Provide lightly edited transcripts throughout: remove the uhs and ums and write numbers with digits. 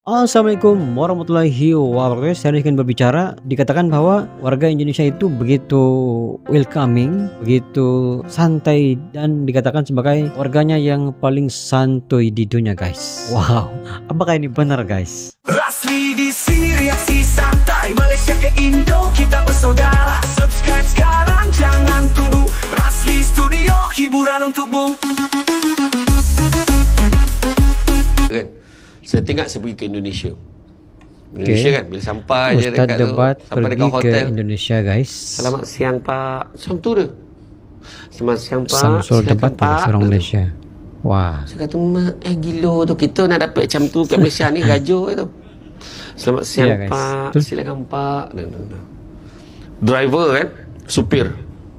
Assalamualaikum warahmatullahi wabarakatuh. Saya ingin berbicara, dikatakan bahwa warga Indonesia itu begitu welcoming, begitu santai, dan dikatakan sebagai warganya yang paling santuy di dunia, guys. Wow, apakah ini benar, guys? Rasmi di sini reaksi santai, Malaysia ke Indo kita bersaudara. Subscribe sekarang jangan tunggu, Rasmi Studio hiburan untukmu. Kan saya tengok saya pergi ke Indonesia kan bila sampai je Ustaz dekat Debat tu sampai pergi dekat ke hotel. Indonesia, guys. Selamat siang Pak. Macam tu dia. Selamat siang Pak. Samsul Debat Pak. orang Malaysia. Wah, Saya kata gila tu kita nak dapat macam tu kat Malaysia ni gajo tu. Selamat siang Ya, guys. Pak. Betul. Silakan Pak. Driver kan, supir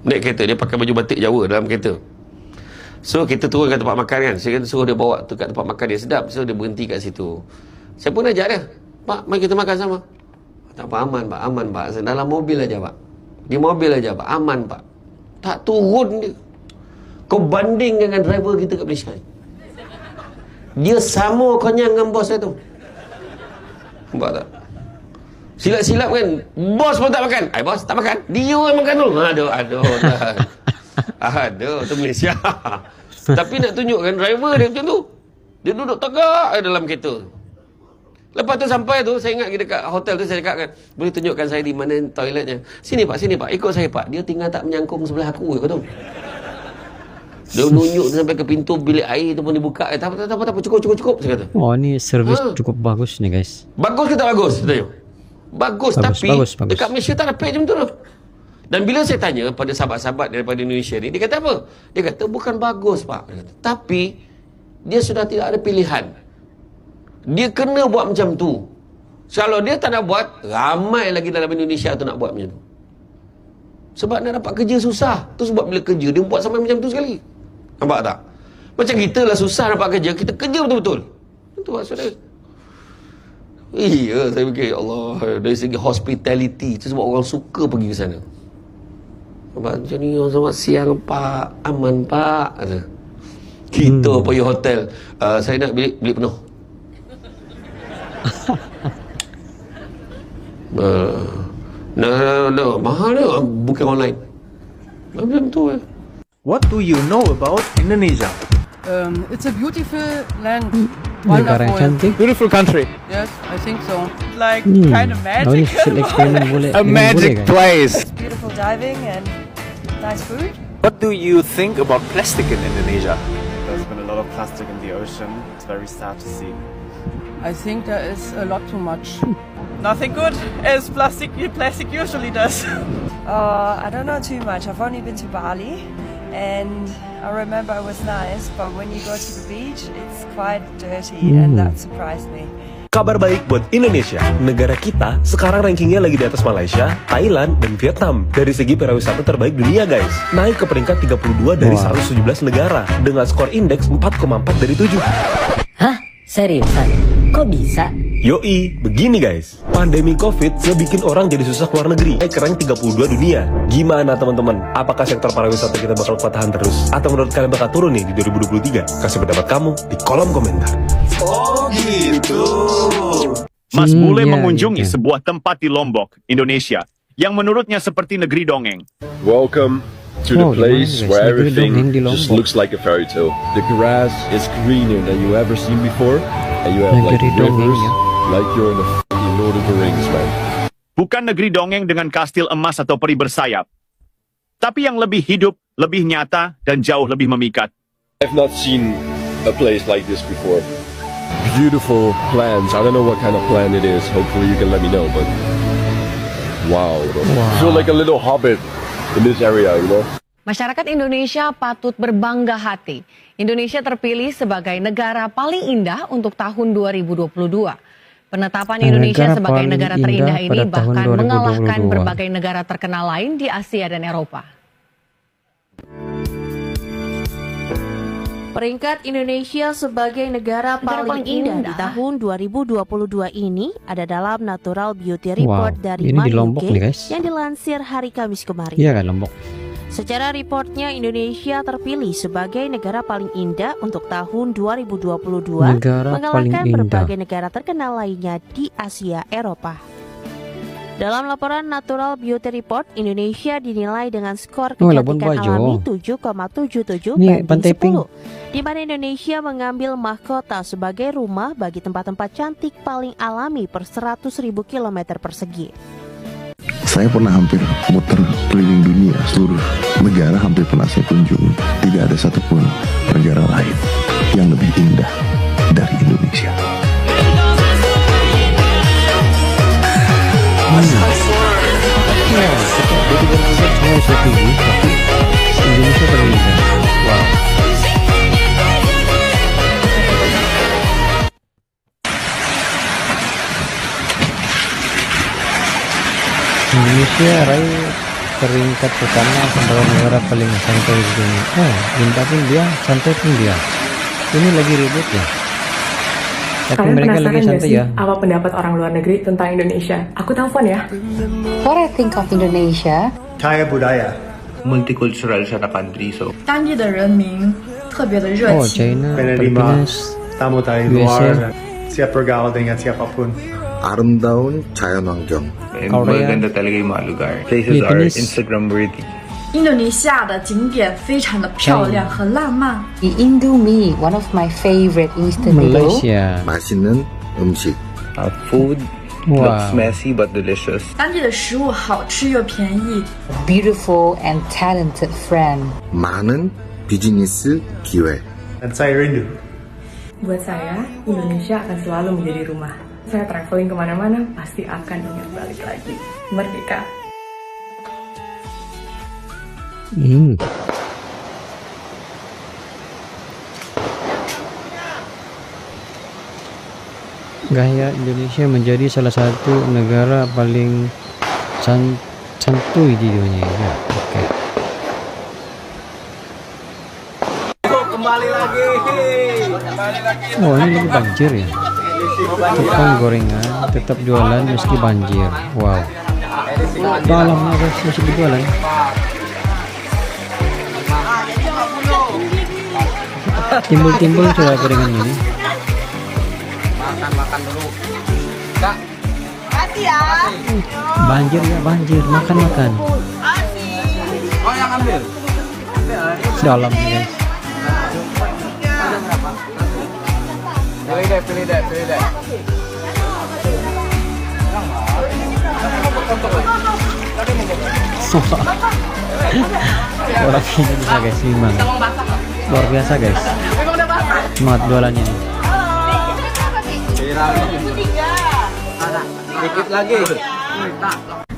naik kereta dia pakai baju batik Jawa dalam kereta. So kita turun kat tempat makan kan. Saya suruh dia bawa tu kat tempat makan dia sedap. So dia berhenti kat situ. Saya pun ajak dia, Pak, mari kita makan sama. Tak apa, aman Pak, aman Pak. Saya dalam mobil aja Pak. Di mobil aja Pak, aman Pak. Tak turun dia. Kau banding dengan driver kita kat Malaysia ni. Dia sama konyang dengan bos saya tu. Nampak tak? Silap-silap kan. Bos pun tak makan. Bos tak makan. Dia yang makan dulu. Aduh. Aduh, tu Malaysia. Tapi nak tunjukkan driver dia macam tu. Dia duduk tegak dalam kereta. Lepas tu sampai tu, saya ingat dekat hotel tu saya cakap kan, boleh tunjukkan saya di mana toiletnya. Sini Pak, ikut saya Pak. Dia tinggal tak menyangkung sebelah aku je, tu. Dia nunjuk sampai ke pintu bilik air tu pun dibuka. Tak apa, cukup, saya kata. oh ini servis cukup bagus nih, guys. Bagus ke tak bagus? Tanya. Bagus, tapi bagus. dekat Malaysia tak dapat macam tu lah. Dan bila saya tanya pada sahabat-sahabat daripada Indonesia ni, dia kata apa? Dia kata bukan bagus Pak. Dia kata, tapi dia sudah tidak ada pilihan. Dia kena buat macam tu. Kalau dia tak nak buat, ramai lagi dalam Indonesia tu nak buat macam tu. Sebab nak dapat kerja susah. Tu sebab bila kerja dia buat sampai macam tu sekali. Nampak tak? Macam kita lah susah dapat kerja, kita kerja betul-betul. Itu maksud dia. Iya, saya fikir, ya Allah, dari segi hospitality, itu sebab orang suka pergi ke sana. Nampak macam ni, selamat siang Pak, aman Pak. Kita pergi hotel, saya nak bilik penuh. No, mahal dia, bukan online. Macam tu eh. What do you know about Indonesia? It's a beautiful land. Negara yang Wonderful. cantik. Beautiful country. Yes, I think so. Like Oh, kind of ini magic. hasil eksperimen boleh. A ini magic boleh, guys. place. Beautiful diving and nice food. What do you think about plastic in Indonesia? There's been a lot of plastic in the ocean. It's very sad to see. I think there is a lot too much. Nothing good, as plastic usually does. I don't know too much. I've only been to Bali, and I remember it was nice, but when you go to the beach, it's quite dirty, and that surprised me. Kabar baik buat Indonesia. Negara kita sekarang rankingnya lagi di atas Malaysia, Thailand, dan Vietnam. Dari segi pariwisata terbaik dunia, guys. Naik ke peringkat 32 dari 117 negara. Dengan skor indeks 4,4 dari 7. Hah? Seriusan? Kok bisa? Yoi, begini guys. Pandemi COVID ngebikin orang jadi susah keluar negeri. Naik ke rank 32 dunia. Gimana teman-teman? Apakah sektor pariwisata kita bakal kepatahan terus? Atau menurut kalian bakal turun nih di 2023? Kasih pendapat kamu di kolom komentar. Oh gitu. Mas Bule ya, mengunjungi gitu. sebuah tempat di Lombok, Indonesia, yang menurutnya seperti negeri dongeng. Welcome to the Oh, place di mana, guys? where Negeri everything dongeng di just Lombok. looks like a fairy tale. The grass is greener than you ever seen before, and you have like Negeri dongeng, rivers, ya. like you're in the f***ing Lord of the Rings, man. Bukan negeri dongeng dengan kastil emas atau peri bersayap, tapi yang lebih hidup, lebih nyata, dan jauh lebih memikat. I've not seen a place like this before. Beautiful plants. I don't know what kind of plant it is. Hopefully you can let me know, but wow. I feel like a little hobbit in this area, you know. Masyarakat Indonesia patut berbangga hati. Indonesia terpilih sebagai negara paling indah untuk tahun 2022. Penetapan Indonesia Negara sebagai paling negara indah terindah ini pada tahun bahkan 2022. mengalahkan berbagai negara terkenal lain di Asia dan Eropa. Peringkat Indonesia sebagai negara paling indah di tahun 2022 ini ada dalam Natural Beauty Report dari ini di Lombok Money UK nih, guys. yang dilansir hari Kamis kemarin. Iya kan, Lombok. Secara reportnya, Indonesia terpilih sebagai negara paling indah untuk tahun 2022, Negara paling mengalahkan indah. berbagai negara terkenal lainnya di Asia Eropa. Dalam laporan Natural Beauty Report, Indonesia dinilai dengan skor Oh, Labuan kecantikan alami Bajo. 7,77 Ini banding Pantai Pink. 10, di mana Indonesia mengambil mahkota sebagai rumah bagi tempat-tempat cantik paling alami per 100.000 km persegi. Saya pernah hampir muter keliling dunia, seluruh negara hampir pernah saya kunjungi. Tidak ada satupun negara lain yang lebih indah dari Indonesia. Indonesia paling indah. Wow. Indonesia raih peringkat pertama sebagai negara paling santai di dunia. Oh, minta pun dia, santai pun dia. Ini lagi ribut ya. Tapi Kalian mereka penasaran lagi gak santai sih ya. apa pendapat orang luar negeri tentang Indonesia? Aku telepon ya. What I think of Indonesia? Kaya budaya, multicultural siya na country, so 当地的人民特别的热 Oh, 情。 China, Penerima Pilipinas, tamu tayo USA. luar, siap bergaul dengan siapapun. 아름다운 자연환경. Korea, Maganda talaga yung mga lugar. Places are Philippines. Instagram worthy. 印度尼西亚的景点非常的漂亮和浪漫。 The Indomie, one of my favorite instant noodle. Malaysia. 맛있는 음식. Food Wow. looks messy but delicious. 当地的食物好吃又便宜。 Beautiful and talented friend. 많은 비즈니스 기회. Dan saya rindu. Buat saya, Indonesia akan selalu menjadi rumah. Saya traveling kemana-mana, pasti akan ingat balik lagi. Merdeka. Gaya Indonesia menjadi salah satu negara paling santuy di dunia ya. Oke. Kembali lagi. Oh, ini lagi banjir ya. Tukang gorengan tetap jualan meski banjir. Wow. Dalamnya guys masih berjualan. Timbul-timbul coba gorengan ini. Makan dulu. Kak. Hati ya. Banjir ya banjir. Makan. Oh, yang ambil. Dalam guys. Pilih deh. Orang Indonesia guys, memang luar biasa guys. Semangat jualannya nih. Dikit lagi.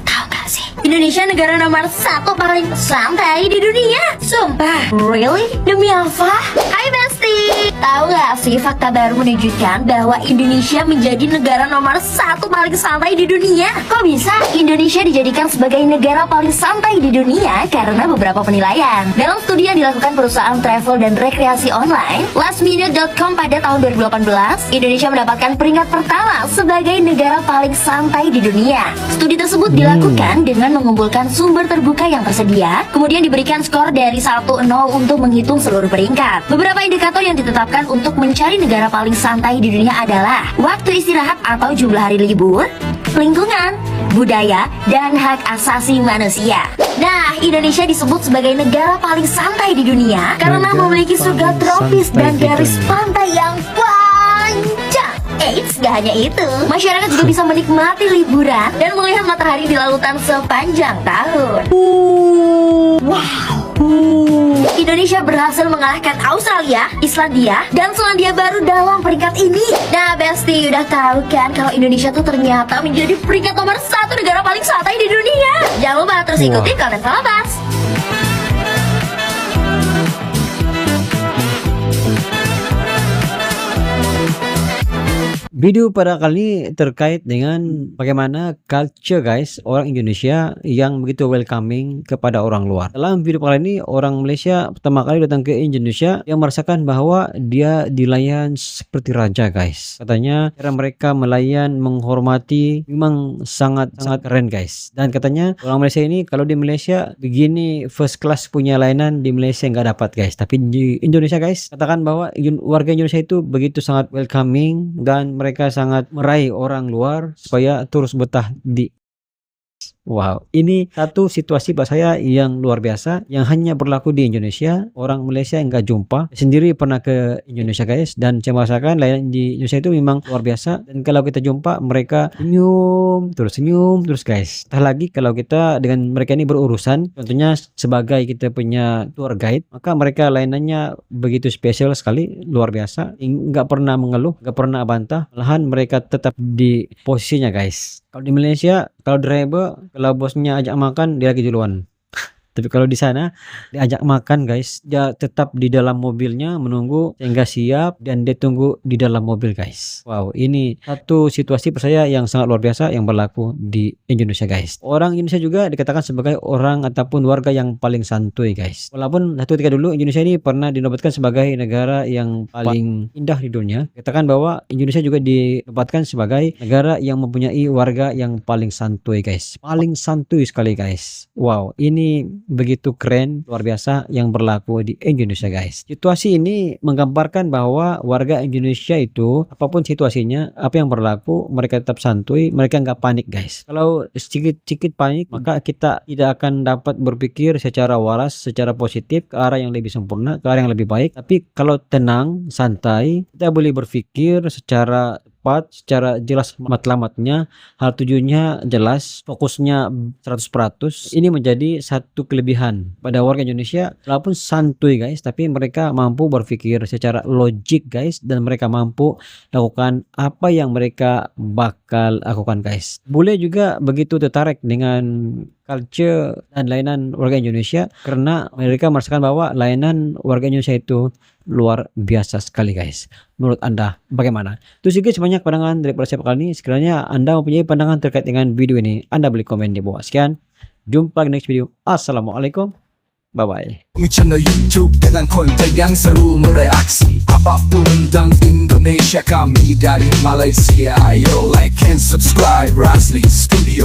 Tahu gak sih? Indonesia negara nomor 1 paling santai di dunia. Sumpah. Really? Demi apa? Hai Besti. Tahu gak sih fakta baru menunjukkan bahwa Indonesia menjadi negara nomor 1 paling santai di dunia? Kok bisa? Indonesia dijadikan sebagai negara paling santai di dunia karena beberapa penilaian. Dalam studi yang dilakukan perusahaan travel dan rekreasi online, lastminute.com pada tahun 2018, Indonesia mendapatkan peringkat pertama sebagai negara paling santai di dunia. Studi tersebut dilakukan dengan mengumpulkan sumber terbuka yang tersedia, kemudian diberikan skor dari 1-0 untuk menghitung seluruh peringkat. Beberapa indikator yang ditetapkan untuk mencari negara paling santai di dunia adalah waktu istirahat atau jumlah hari libur, lingkungan, budaya, dan hak asasi manusia. Nah, Indonesia disebut sebagai negara paling santai di dunia karena memiliki surga tropis dan garis pantai yang panjang. Eits, gak hanya itu, masyarakat juga bisa menikmati liburan dan melihat matahari di lautan sepanjang tahun. Wow. Indonesia berhasil mengalahkan Australia, Islandia, dan Selandia Baru dalam peringkat ini. Nah, Besti, udah tahu kan kalau Indonesia tuh ternyata menjadi peringkat nomor 1 negara paling santai di dunia. Jangan lupa terus ikuti konten Falabas. Video pada kali ini terkait dengan bagaimana culture guys orang Indonesia yang begitu welcoming kepada orang luar. Dalam video kali ini orang Malaysia pertama kali datang ke Indonesia yang merasakan bahwa dia dilayan seperti raja guys. Katanya cara mereka melayan menghormati memang sangat keren guys. Dan katanya orang Malaysia ini kalau di Malaysia begini first class punya layanan di Malaysia nggak dapat guys. Tapi di Indonesia guys katakan bahwa warga Indonesia itu begitu sangat welcoming dan mereka sangat meraih orang luar supaya terus betah di. Wow, ini satu situasi buat saya yang luar biasa yang hanya berlaku di Indonesia. Orang Malaysia yang nggak jumpa. Sendiri pernah ke Indonesia guys dan saya merasakan layanan di Indonesia itu memang luar biasa. Dan kalau kita jumpa mereka senyum terus guys. Entah lagi kalau kita dengan mereka ini berurusan, contohnya sebagai kita punya tour guide, maka mereka layanannya begitu spesial sekali, luar biasa. Nggak pernah mengeluh, nggak pernah bantah. Malahan mereka tetap di posisinya guys. Kalau di Malaysia, kalau driver, kalau bosnya ajak makan, dia lagi duluan. Tapi kalau di sana diajak makan guys, dia tetap di dalam mobilnya menunggu sehingga siap dan dia tunggu di dalam mobil guys. Wow, ini satu situasi percaya yang sangat luar biasa yang berlaku di Indonesia guys. Orang Indonesia juga dikatakan sebagai orang ataupun warga yang paling santuy guys. Walaupun satu ketika dulu Indonesia ini pernah dinobatkan sebagai negara yang paling indah di dunia. Katakan bahwa Indonesia juga dinobatkan sebagai negara yang mempunyai warga yang paling santuy guys. Paling santuy sekali guys. Wow, ini begitu keren, luar biasa yang berlaku di Indonesia guys. Situasi ini menggambarkan bahwa warga Indonesia itu apapun situasinya, apa yang berlaku, mereka tetap santuy, mereka nggak panik guys. Kalau sedikit panik, maka kita tidak akan dapat berpikir secara waras, secara positif ke arah yang lebih sempurna, ke arah yang lebih baik. Tapi kalau tenang, santai, kita boleh berpikir secara tepat, secara jelas matlamatnya, hal tujuannya jelas, fokusnya 100%. Ini menjadi satu kelebihan pada warga Indonesia. Walaupun santuy guys, tapi mereka mampu berpikir secara logik guys, dan mereka mampu lakukan apa yang mereka bakal lakukan guys. Boleh juga begitu tertarik dengan culture dan layanan warga Indonesia karena mereka merasakan bahwa layanan warga Indonesia itu luar biasa sekali guys. Menurut Anda bagaimana? Itu sih guys banyak pandangan daripada saya kali ini. Sekiranya Anda mempunyai pandangan terkait dengan video ini, Anda boleh komen di bawah. Sekian, jumpa di next video. Assalamualaikum, bye bye. Channel YouTube dengan konten yang seru mereaksi apapun tentang Indonesia, kami dari Malaysia. Ayo like and subscribe Rasli Studio.